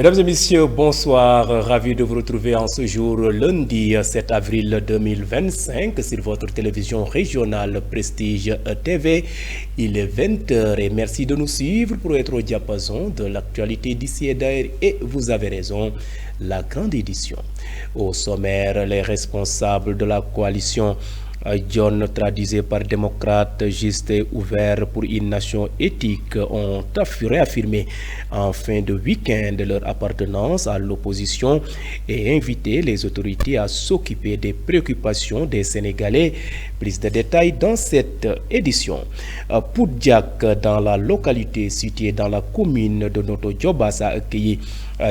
Mesdames et messieurs, bonsoir. Ravi de vous retrouver en ce jour lundi 7 avril 2025 sur votre télévision régionale Prestige TV. Il est 20h et merci de nous suivre pour être au diapason de l'actualité d'ici et d'ailleurs. Et vous avez raison, la grande édition. Au sommaire, les responsables de la coalition John, traduisé par démocrate, juste et ouvert pour une nation éthique, ont réaffirmé en fin de week-end leur appartenance à l'opposition et invité les autorités à s'occuper des préoccupations des Sénégalais. Plus de détails dans cette édition. Poudjak, dans la localité située dans la commune de Noto Djobas, a accueilli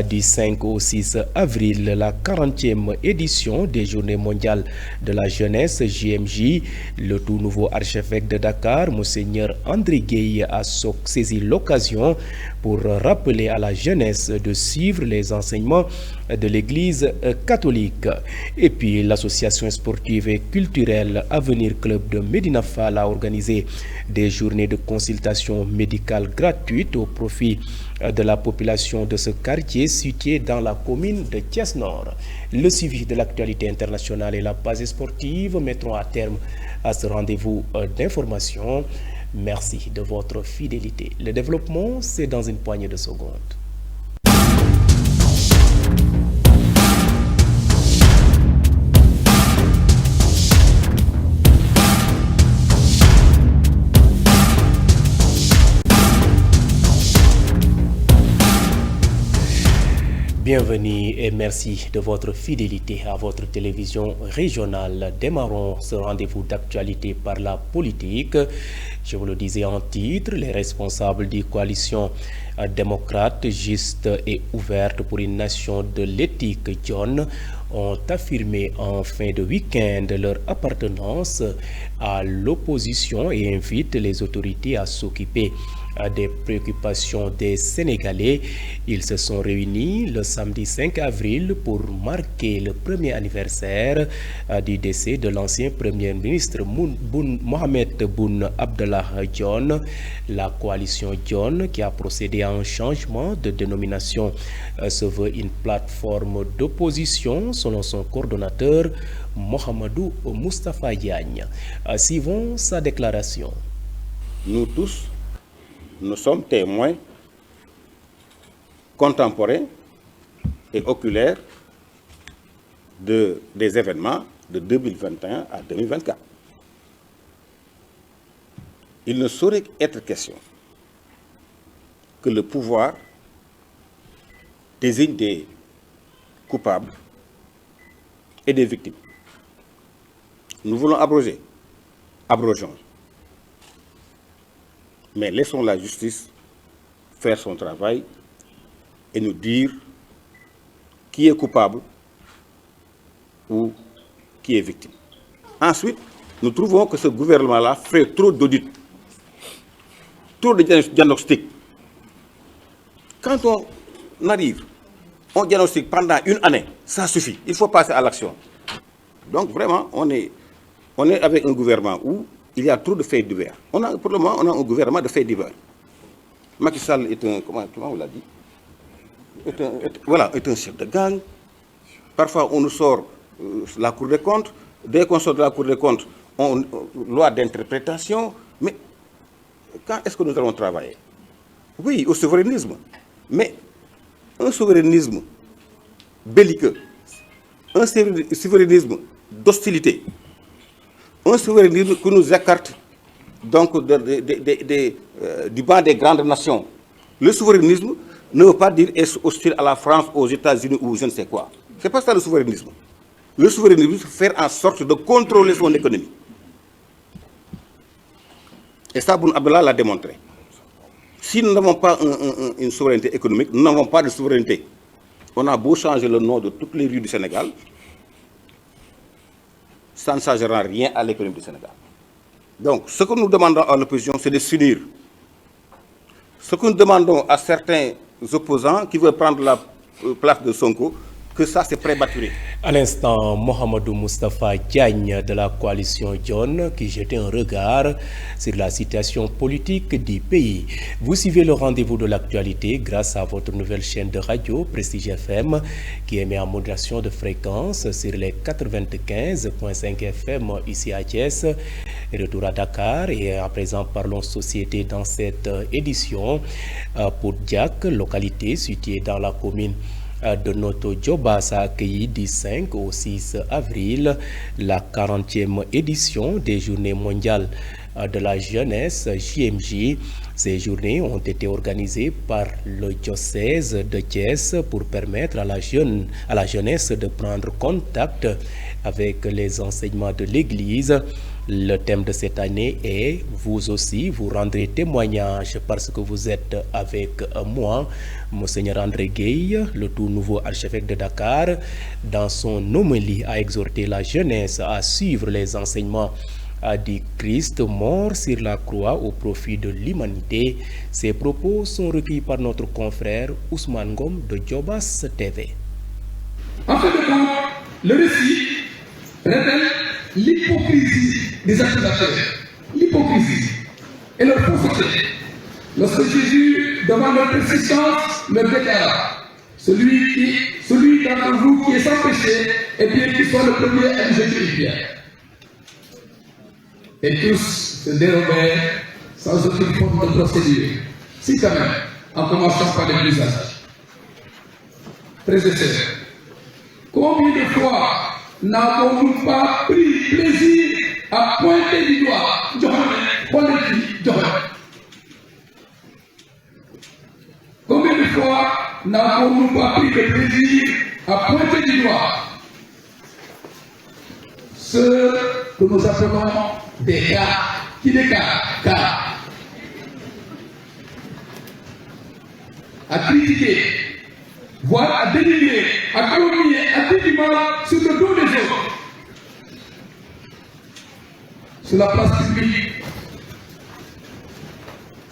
du 5 au 6 avril la 40e édition des Journées mondiales de la jeunesse JMJ. Le tout nouveau archevêque de Dakar, Monseigneur André Gueye, a saisi l'occasion pour rappeler à la jeunesse de suivre les enseignements de l'Église catholique. Et puis l'association sportive et culturelle Avenir Club de Medina Fall a organisé des journées de consultation médicale gratuite au profit de la population de ce quartier situé dans la commune de Thiès-Nord. Le suivi de l'actualité internationale et la base sportive mettront à terme à ce rendez-vous d'information. Merci de votre fidélité. Le développement, c'est dans une poignée de secondes. Bienvenue et merci de votre fidélité à votre télévision régionale. Démarrons ce rendez-vous d'actualité par la politique. Je vous le disais en titre, les responsables des coalitions démocrates, juste et ouverte pour une nation de l'éthique, John, ont affirmé en fin de week-end leur appartenance à l'opposition et invitent les autorités à s'occuper des préoccupations des Sénégalais. Ils se sont réunis le samedi 5 avril pour marquer le premier anniversaire du décès de l'ancien Premier ministre Mohamed Boun Abdallah Dionne. La coalition John, qui a procédé à un changement de dénomination, se veut une plateforme d'opposition selon son coordonnateur Mohamedou Moustapha Diagne. Suivons sa déclaration. Nous tous, nous sommes témoins contemporains et oculaires des événements de 2021 à 2024. Il ne saurait être question que le pouvoir désigne des coupables et des victimes. Nous voulons abroger. Abrogeons. Mais laissons la justice faire son travail et nous dire qui est coupable ou qui est victime. Ensuite, nous trouvons que ce gouvernement-là fait trop d'audits, trop de diagnostics. Quand on arrive, on diagnostique pendant une année, ça suffit. Il faut passer à l'action. Donc vraiment, on est avec un gouvernement où il y a trop de faits divers. Pour le moment, on a un gouvernement de faits divers. Macky Sall est un, comment on l'a dit, est un chef de gang. Parfois, on nous sort la Cour des comptes. Dès qu'on sort de la Cour des comptes, on loi d'interprétation. Mais quand est-ce que nous allons travailler? Oui, au souverainisme. Mais un souverainisme belliqueux, un souverainisme d'hostilité, un souverainisme qui nous écarte donc du banc des grandes nations. Le souverainisme ne veut pas dire être hostile à la France, aux États-Unis ou je ne sais quoi. Ce n'est pas ça le souverainisme. Le souverainisme, c'est faire en sorte de contrôler son économie. Et ça, Boun Abdallah l'a démontré. Si nous n'avons pas une souveraineté économique, nous n'avons pas de souveraineté. On a beau changer le nom de toutes les rues du Sénégal, ça ne changera rien à l'économie du Sénégal. Donc, ce que nous demandons à l'opposition, c'est de s'unir. Ce que nous demandons à certains opposants qui veulent prendre la place de Sonko, que ça c'est prématuré. À l'instant, Mohamedou Moustapha Diagne de la coalition John qui jetait un regard sur la situation politique du pays. Vous suivez le rendez-vous de l'actualité grâce à votre nouvelle chaîne de radio Prestige FM qui émet en modulation de fréquence sur les 95.5 FM ici à Thiès. Retour à Dakar et à présent parlons société dans cette édition pour Diak, localité située dans la commune de Noto Djobas a accueilli du 5 au 6 avril la 40e édition des Journées mondiales de la jeunesse JMJ. Ces journées ont été organisées par le diocèse de Thiès pour permettre à la jeunesse de prendre contact avec les enseignements de l'Église. Le thème de cette année est « Vous aussi, vous rendrez témoignage parce que vous êtes avec moi ». Monseigneur André Gueye, le tout nouveau archevêque de Dakar, dans son homélie a exhorté la jeunesse à suivre les enseignements du Christ mort sur la croix au profit de l'humanité. Ces propos sont recueillis par notre confrère Ousmane Ngom de Djobas TV. En fait de compte, le récit révèle l'hypocrisie des accusateurs, l'hypocrisie et leur fausseté. Lorsque Jésus, devant leur persistance, leur déclara celui d'entre vous qui est sans péché, et bien qu'il soit le premier à lui jeter une pierre. Et tous se dérobèrent sans aucune forme de procédure. Si quand même, en commençant par les plus âgés. Frères et sœurs, combien de fois n'avons-nous pas pris plaisir à pointer du doigt Combien de fois n'avons-nous pas pris le plaisir à pointer du doigt ceux que nous appelons des gars, qui des gars, à critiquer, voire à dénigrer, à calomnier, à dire du mal sur le dos des autres, sur la place publique,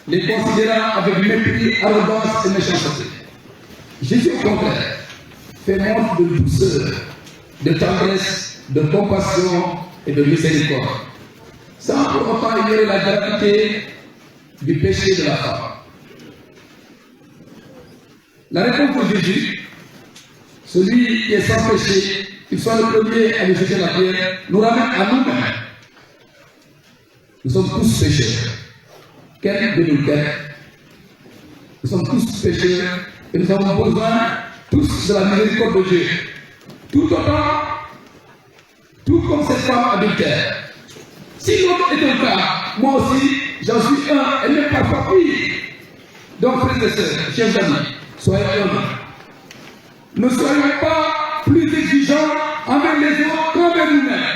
les considérant avec mépris, arrogance et méchanceté. Jésus, au contraire, fait montre de douceur, de tendresse, de compassion et de miséricorde, sans pour autant ignorer la gravité du péché de la femme. La réponse de Jésus, celui qui est sans péché, qu'il soit le premier à lui jeter la pierre, nous ramène à nous-mêmes. Nous sommes tous pécheurs. Quel de nous quel? Nous sommes tous pécheurs et nous avons besoin tous de la miséricorde de Dieu. Tout autant, tout comme cette femme adultère. Si l'autre est un cas, moi aussi, j'en suis un, et même parfois pire. Donc, frères et sœurs, chers amis, soyez heureux. Ne soyons pas plus exigeants envers les autres qu'envers nous-mêmes.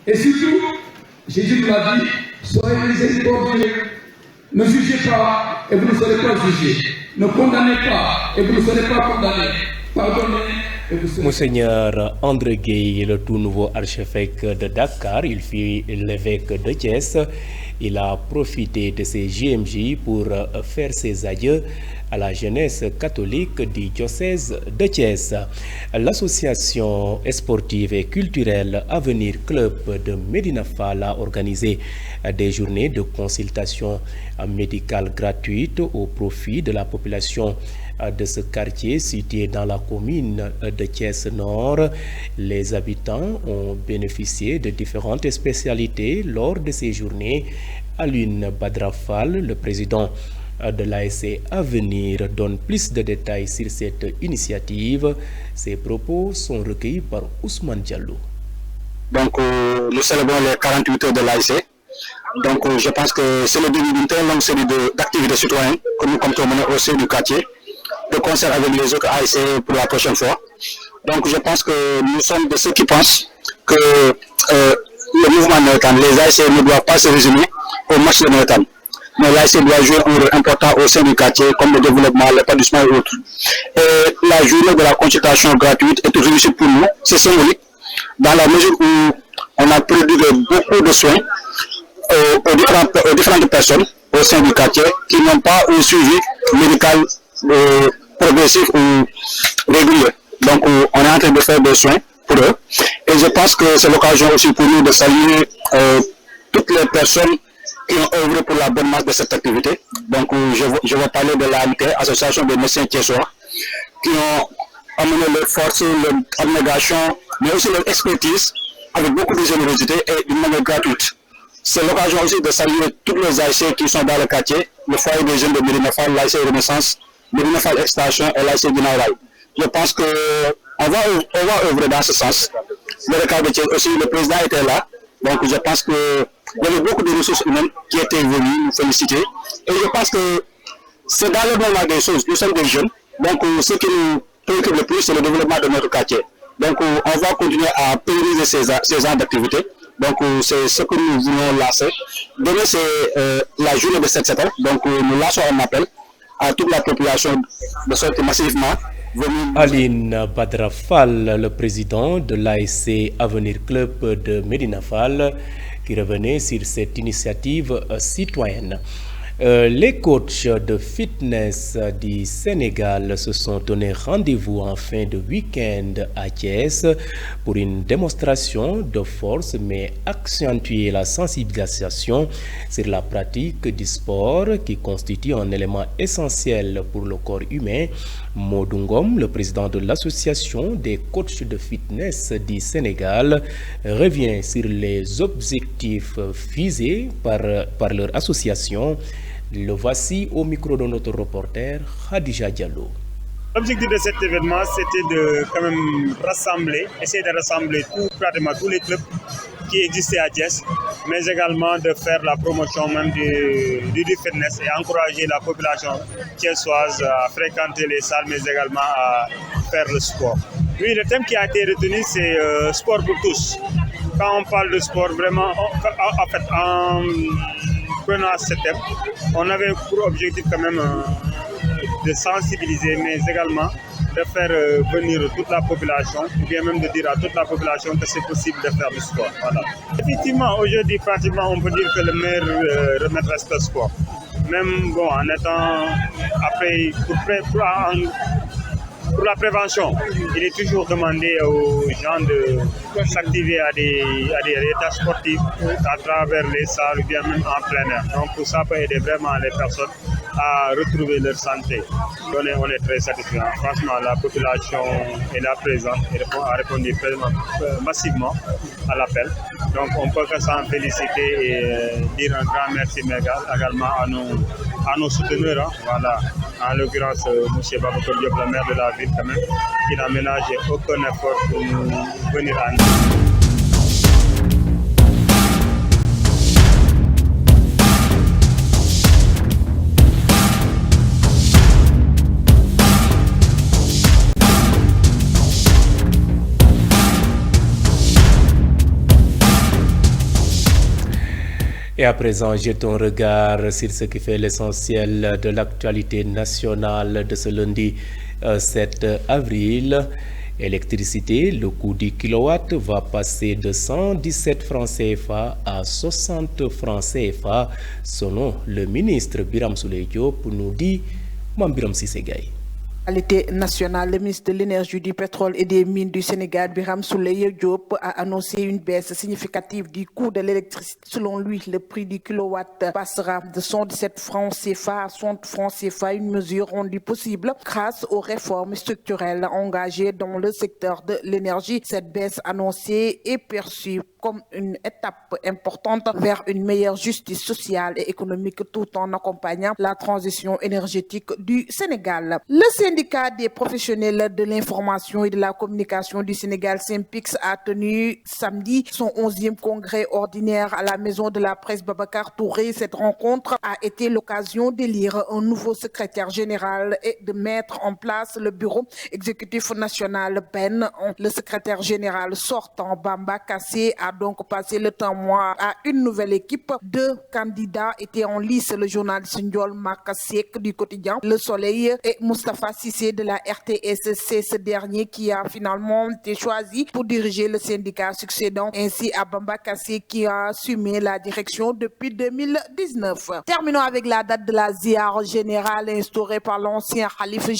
Et surtout, Jésus nous l'a dit, soyez miséricordieux. Ne jugez pas et vous ne serez pas jugés. Ne condamnez pas et vous ne serez pas condamnés. Pardonnez et vous serez... Monseigneur André Gueye, le tout nouveau archevêque de Dakar, il fut l'évêque de Thiès. Il a profité de ces JMJ pour faire ses adieux à la jeunesse catholique du diocèse de Thiès. L'association sportive et culturelle Avenir Club de Médina Fall a organisé des journées de consultation médicale gratuite au profit de la population de ce quartier situé dans la commune de Thiès Nord. Les habitants ont bénéficié de différentes spécialités lors de ces journées. Alioune Badrafal, le président de l'ASC Avenir, donne plus de détails sur cette initiative. Ces propos sont recueillis par Ousmane Diallo. Donc, nous célébrons les 48 heures de l'ASC. Donc, je pense que c'est le début d'une très longue série d'activités citoyennes que nous comptons mener au sein du quartier, de concert avec les autres ASC pour la prochaine fois. Donc, je pense que nous sommes de ceux qui pensent que le mouvement Noëtan, les ASC ne doivent pas se résumer au match de Noëtan. Mais l'ASC doit jouer un rôle important au sein du quartier, comme le développement, l'épanouissement et autres. Et la journée de la consultation gratuite est une réussite pour nous, c'est symbolique, dans la mesure où on a produit beaucoup de soins aux différentes personnes au sein du quartier qui n'ont pas un suivi médical progressif ou régulier. Donc, on est en train de faire des soins pour eux. Et je pense que c'est l'occasion aussi pour nous de saluer toutes les personnes qui ont œuvré pour la bonne marche de cette activité. Donc, je vais parler de l'AMT, Association des médecins thiessois, qui ont amené leur force, leur abnégation, mais aussi leur expertise avec beaucoup de générosité et d'une manière gratuite. C'est l'occasion aussi de saluer tous les AIC qui sont dans le quartier, le foyer des jeunes de Médina Fall, l'AIC Renaissance, Médina Fall Extension et l'AIC Guinaw-Rail. Je pense qu'on va œuvrer dans ce sens. Le recado de Thiès aussi, le président était là. Donc je pense qu'il y avait beaucoup de ressources humaines qui étaient venues nous féliciter. Et je pense que c'est dans le moment des choses. Nous sommes des jeunes. Donc ce qui nous préoccupe le plus, c'est le développement de notre quartier. Donc on va continuer à pérenniser ces ans d'activité. Donc c'est ce que nous voulons lancer. Demain c'est la journée de 7 Donc nous lançons un appel à toute la population de sortir massivement. Aline Badra Fall, le président de l'ASC Avenir Club de Médina Fall, qui revenait sur cette initiative citoyenne. Les coachs de fitness du Sénégal se sont donné rendez-vous en fin de week-end à Thiès pour une démonstration de force, mais accentuer la sensibilisation sur la pratique du sport qui constitue un élément essentiel pour le corps humain. Modou Ngom, le président de l'association des coachs de fitness du Sénégal, revient sur les objectifs visés par leur association. Le voici au micro de notre reporter Khadija Diallo. L'objectif de cet événement, c'était de quand même essayer de rassembler pratiquement tous les clubs qui existaient à Thiès, mais également de faire la promotion même du fitness et encourager la population thiessoise à fréquenter les salles, mais également à faire le sport. Oui, le thème qui a été retenu, c'est sport pour tous. Quand on parle de sport, vraiment, en fait, en prenant ce thème, on avait pour objectif quand même de sensibiliser, mais également de faire venir toute la population, ou bien même de dire à toute la population que c'est possible de faire du sport. Voilà. Effectivement, aujourd'hui, pratiquement, on peut dire que le meilleur remède reste le sport. Même bon, en étant après, pour la prévention, il est toujours demandé aux gens de s'activer à des tâches sportives à travers les salles ou bien même en plein air. Donc ça peut aider vraiment les personnes à retrouver leur santé. On est très satisfait. Franchement, la population est là présente et a répondu massivement à l'appel. Donc on peut que s'en féliciter et dire un grand merci également à nos souteneurs. Hein. Voilà. En l'occurrence, M. Babacar Diop, le maire de la ville, quand même, qui n'a ménagé aucun effort pour nous venir à nous. Et à présent, jetons un regard sur ce qui fait l'essentiel de l'actualité nationale de ce lundi 7 avril. Électricité, le coût du kilowatt va passer de 117 francs CFA à 60 francs CFA, selon le ministre Biram Souleye Diop, nous dit Mame Biram Cissé Gaye. L'actualité nationale, le ministre de l'Énergie, du Pétrole et des Mines du Sénégal, Biram Souleye Diop, a annoncé une baisse significative du coût de l'électricité. Selon lui, le prix du kilowatt passera de 117 francs CFA à 60 francs CFA, une mesure rendue possible grâce aux réformes structurelles engagées dans le secteur de l'énergie. Cette baisse annoncée est perçue comme une étape importante vers une meilleure justice sociale et économique tout en accompagnant la transition énergétique du Sénégal. Le syndicat des professionnels de l'information et de la communication du Sénégal, SYNPICS, a tenu samedi son 11e congrès ordinaire à la maison de la presse Babacar Touré. Cette rencontre a été l'occasion d'élire un nouveau secrétaire général et de mettre en place le bureau exécutif national PEN. Le secrétaire général sortant, Bamba Kassé, a donc passé le témoin à une nouvelle équipe. 2 candidats étaient en lice, le journaliste Ndiol Makasek du quotidien Le Soleil et Moustapha Sissé de la RTS. C'est ce dernier qui a finalement été choisi pour diriger le syndicat, succédant ainsi à Bamba Kassé qui a assumé la direction depuis 2019. Terminons avec la date de la ziar générale instaurée par l'ancien khalife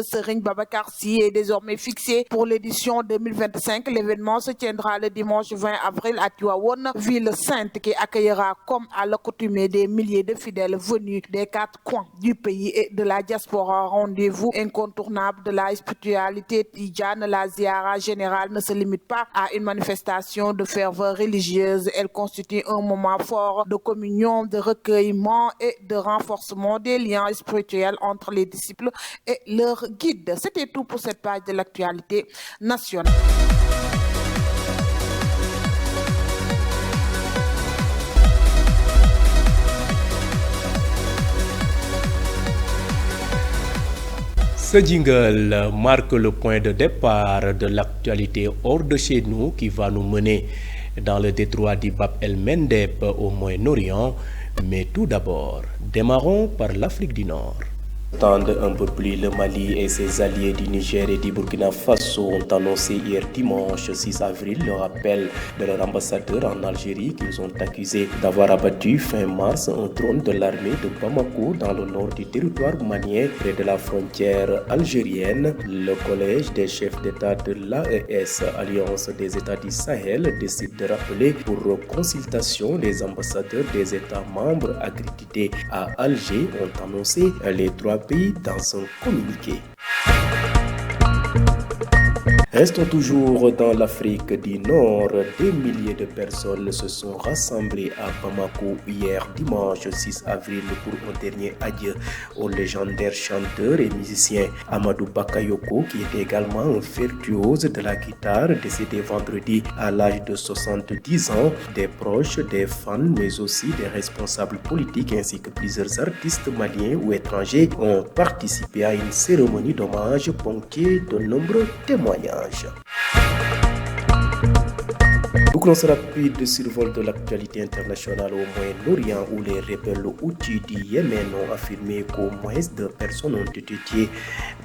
Serigne Babacar Sy est désormais fixée pour l'édition 2025. L'événement se tiendra le dimanche 20 avril à Tivaouane, ville sainte, qui accueillera comme à l'accoutumée des milliers de fidèles venus des 4 coins du pays et de la diaspora. Rendez-vous incontournable de la spiritualité tidjane. La ziara générale ne se limite pas à une manifestation de ferveur religieuse. Elle constitue un moment fort de communion, de recueillement et de renforcement des liens spirituels entre les disciples et leurs guides. C'était tout pour cette page de l'actualité nationale. Ce jingle marque le point de départ de l'actualité hors de chez nous qui va nous mener dans le détroit du Bab el-Mendeb au Moyen-Orient. Mais tout d'abord, démarrons par l'Afrique du Nord. Tendent un peu plus, le Mali et ses alliés du Niger et du Burkina Faso ont annoncé hier dimanche 6 avril le rappel de leur ambassadeur en Algérie qu'ils ont accusé d'avoir abattu fin mars un drone de l'armée de Bamako dans le nord du territoire malien près de la frontière algérienne. Le collège des chefs d'État de l'AES, Alliance des États du Sahel, décide de rappeler pour consultation les ambassadeurs des États membres accrédités à Alger ont annoncé les 3 pays dans un communiqué. Restons toujours dans l'Afrique du Nord. Des milliers de personnes se sont rassemblées à Bamako hier dimanche 6 avril pour un dernier adieu au légendaire chanteur et musicien Amadou Bakayoko, qui était également un virtuose de la guitare, décédé vendredi à l'âge de 70 ans. Des proches, des fans, mais aussi des responsables politiques ainsi que plusieurs artistes maliens ou étrangers ont participé à une cérémonie d'hommage ponctuée de nombreux témoignages. Bouclons ce rapide survol de l'actualité internationale au Moyen-Orient où les rebelles Houthis du Yémen ont affirmé qu'au moins 2 personnes ont été tuées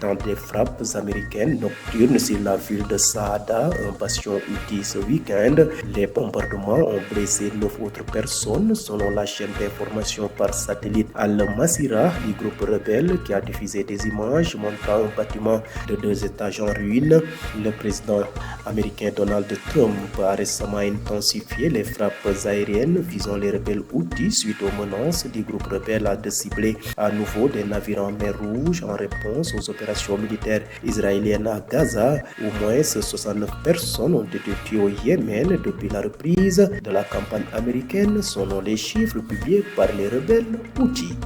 dans des frappes américaines nocturnes sur la ville de Saada, un bastion Houthi ce week-end. Les bombardements ont blessé 9 autres personnes selon la chaîne d'information par satellite Al-Masirah du groupe rebelle qui a diffusé des images montrant un bâtiment de 2 étages en ruine. Le président américain Donald Trump a récemment intensifié les frappes aériennes visant les rebelles Houthis suite aux menaces du groupe rebelle de cibler à nouveau des navires en mer Rouge en réponse aux opérations militaires israéliennes à Gaza. Au moins 69 personnes ont été tuées au Yémen depuis la reprise de la campagne américaine selon les chiffres publiés par les rebelles Houthis.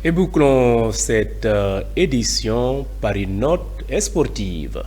Et bouclons cette édition par une note sportive.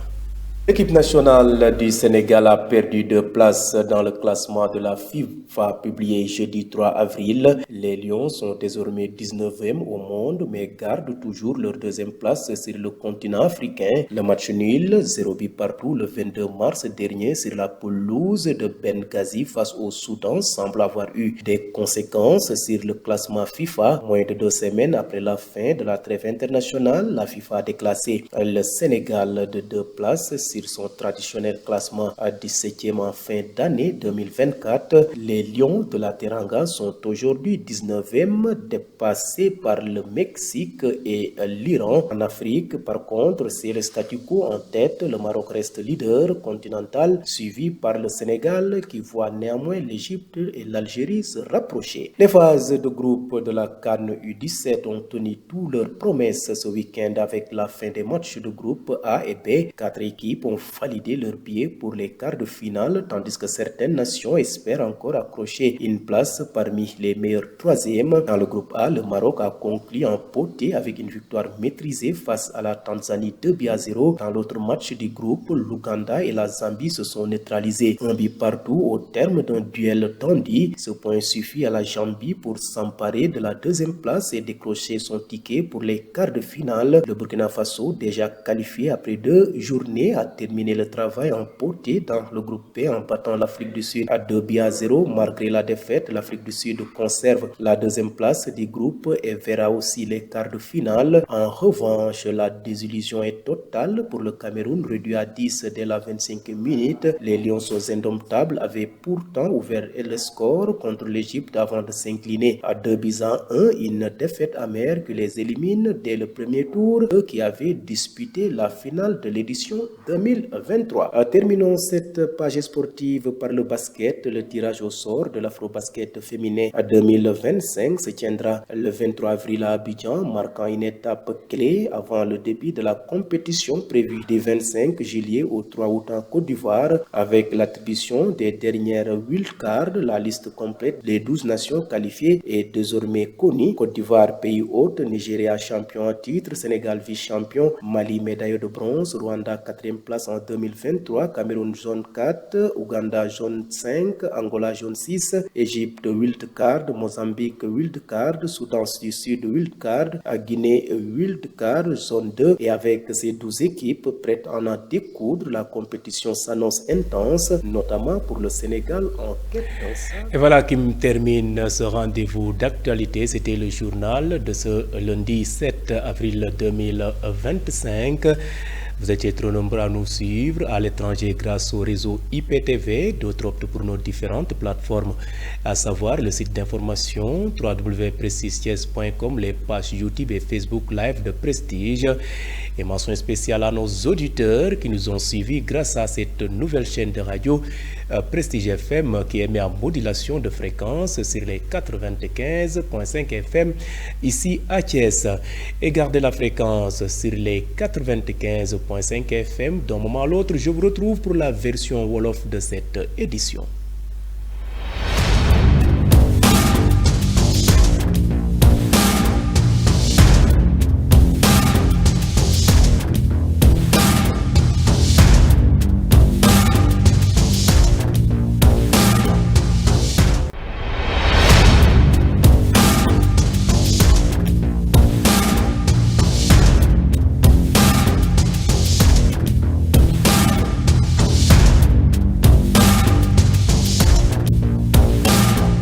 L'équipe nationale du Sénégal a perdu 2 places dans le classement de la FIFA publié jeudi 3 avril. Les Lions sont désormais 19e au monde mais gardent toujours leur 2e place sur le continent africain. Le match nul, 0 but partout le 22 mars dernier sur la pelouse de Benghazi face au Soudan semble avoir eu des conséquences sur le classement FIFA. Moins de 2 semaines après la fin de la trêve internationale, la FIFA a déclassé le Sénégal de 2 places sur son traditionnel classement à 17e en fin d'année 2024. Les Lions de la Teranga sont aujourd'hui 19e, dépassés par le Mexique et l'Iran. En Afrique, par contre, c'est le statu quo en tête. Le Maroc reste leader continental, suivi par le Sénégal qui voit néanmoins l'Égypte et l'Algérie se rapprocher. Les phases de groupe de la CAN U17 ont tenu toutes leurs promesses ce week-end avec la fin des matchs de groupe A et B. 4 équipes ont validé leur billet pour les quarts de finale, tandis que certaines nations espèrent encore accrocher une place parmi les meilleurs troisièmes. Dans le groupe A, le Maroc a conclu en beauté avec une victoire maîtrisée face à la Tanzanie 2-0. Dans l'autre match du groupe, l'Ouganda et la Zambie se sont neutralisés 1 but partout au terme d'un duel tendu. Ce point suffit à la Zambie pour s'emparer de la deuxième place et décrocher son ticket pour les quarts de finale. Le Burkina Faso, déjà qualifié après 2 journées, a terminé le travail en beauté dans le groupe B en battant l'Afrique du Sud à 2-0. Malgré la défaite, l'Afrique du Sud conserve la deuxième place du groupe et verra aussi les quarts de finale. En revanche, la désillusion est totale pour le Cameroun, réduit à 10 dès la 25e minute. Les Lionceaux indomptables avaient pourtant ouvert le score contre l'Égypte avant de s'incliner à 2-1, une défaite amère qui les élimine dès le premier tour, eux qui avaient disputé la finale de l'édition 2023. Terminons cette page sportive par le basket. Le tirage au sort de l'Afrobasket féminin à 2025 se tiendra le 23 avril à Abidjan, marquant une étape clé avant le début de la compétition prévue du 25 juillet au 3 août en Côte d'Ivoire. Avec l'attribution des dernières wildcards, la liste complète des 12 nations qualifiées est désormais connue. Côte d'Ivoire, pays hôte, Nigeria champion en titre, Sénégal vice-champion, Mali médaille de bronze, Rwanda 4e place en 2023, Cameroun jaune 4, Ouganda jaune 5, Angola jaune 6, Égypte wildcard, Mozambique wildcard, Soudan du Sud wildcard, Guinée wildcard zone 2. Et avec ces 12 équipes prêtes à en découdre, la compétition s'annonce intense, notamment pour le Sénégal en quête d'un sacre. Et voilà qui termine ce rendez-vous d'actualité. C'était le journal de ce lundi 7 avril 2025. Vous étiez trop nombreux à nous suivre à l'étranger grâce au réseau IPTV. D'autres optent pour nos différentes plateformes, à savoir le site d'information www.prestigethies.com, les pages YouTube et Facebook Live de Prestige. Et mention spéciale à nos auditeurs qui nous ont suivis grâce à cette nouvelle chaîne de radio Prestige FM qui émet en modulation de fréquence sur les 95.5 FM ici à Thiès. Et gardez la fréquence sur les 95.5 FM. D'un moment à l'autre, je vous retrouve pour la version Wolof de cette édition.